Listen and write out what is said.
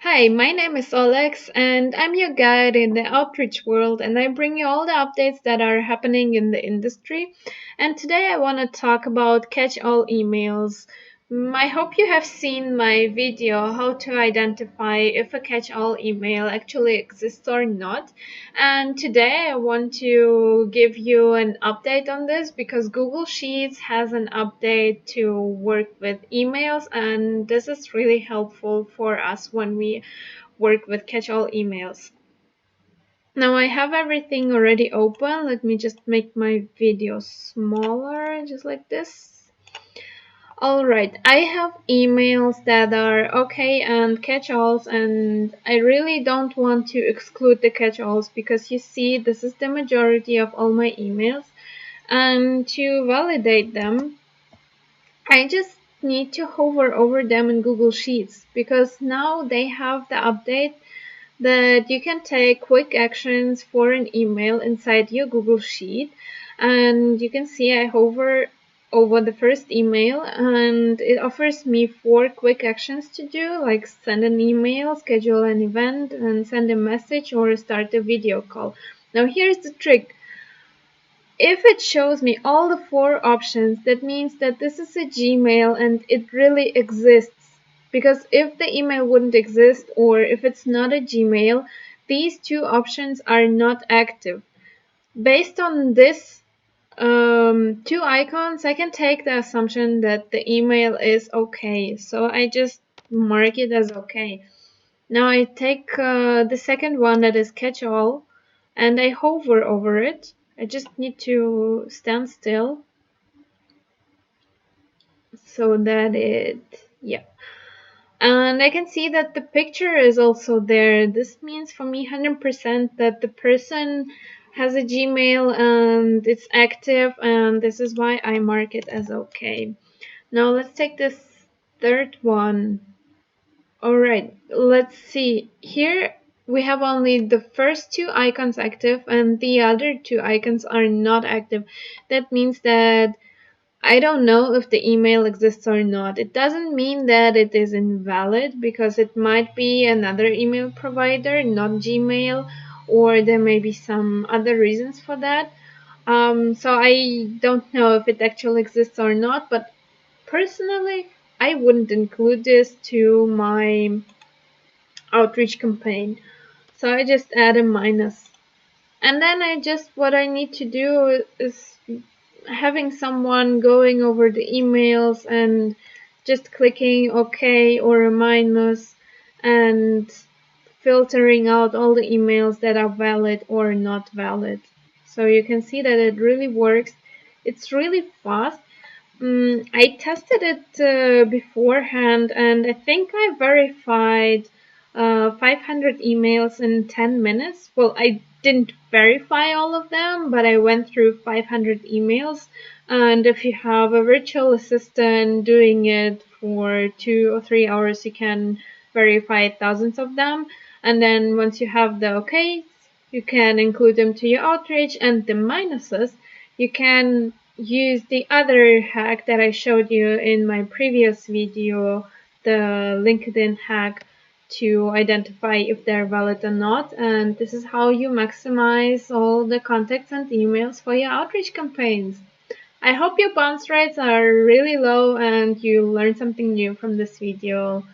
Hi, my name is Alex, and I'm your guide in the outreach world, and I bring you all the updates that are happening in the industry. And today I want to talk about catch-all emails. I hope you have seen my video how to identify if a catch-all email actually exists or not. And today I want to give you an update on this because Google Sheets has an update to work with emails, and this is really helpful for us when we work with catch-all emails. Now I have everything already open. Let me just make my video smaller, just like this. Alright, I have emails that are okay and catch-alls, and I really don't want to exclude the catch-alls because you see this is the majority of all my emails, and to validate them I just need to hover over them in Google Sheets because now they have the update that you can take quick actions for an email inside your Google Sheet. And you can see I hover over the first email and it offers me 4 quick actions to do, like send an email, schedule an event, and send a message or start a video call. Now here's the trick. If it shows me all the 4 options, that means that this is a Gmail and it really exists. Because if the email wouldn't exist or if it's not a Gmail, these 2 options are not active. Based on this 2 icons, I can take the assumption that the email is okay. So I just mark it as okay. Now I take the second one, that is catch all, and I hover over it. I just need to stand still so that yeah. And I can see that the picture is also there. This means for me 100% that the person has a Gmail and it's active, and this is why I mark it as okay. Now let's take this third one. Alright, let's see. Here we have only the first 2 icons active and the other 2 icons are not active. That means that I don't know if the email exists or not. It doesn't mean that it is invalid because it might be another email provider, not Gmail, or there may be some other reasons for that. So I don't know if it actually exists or not, but personally, I wouldn't include this to my outreach campaign. So I just add a minus. And then what I need to do is having someone going over the emails and just clicking OK or a minus and filtering out all the emails that are valid or not valid. So you can see that it really works. It's really fast. I tested it beforehand, and I think I verified 500 emails in 10 minutes. Well, I didn't verify all of them, but I went through 500 emails. And if you have a virtual assistant doing it for 2 or 3 hours, you can verify thousands of them. And then once you have the okay, you can include them to your outreach, and the minuses, you can use the other hack that I showed you in my previous video, the LinkedIn hack, to identify if they're valid or not. And this is how you maximize all the contacts and emails for your outreach campaigns. I hope your bounce rates are really low and you learned something new from this video.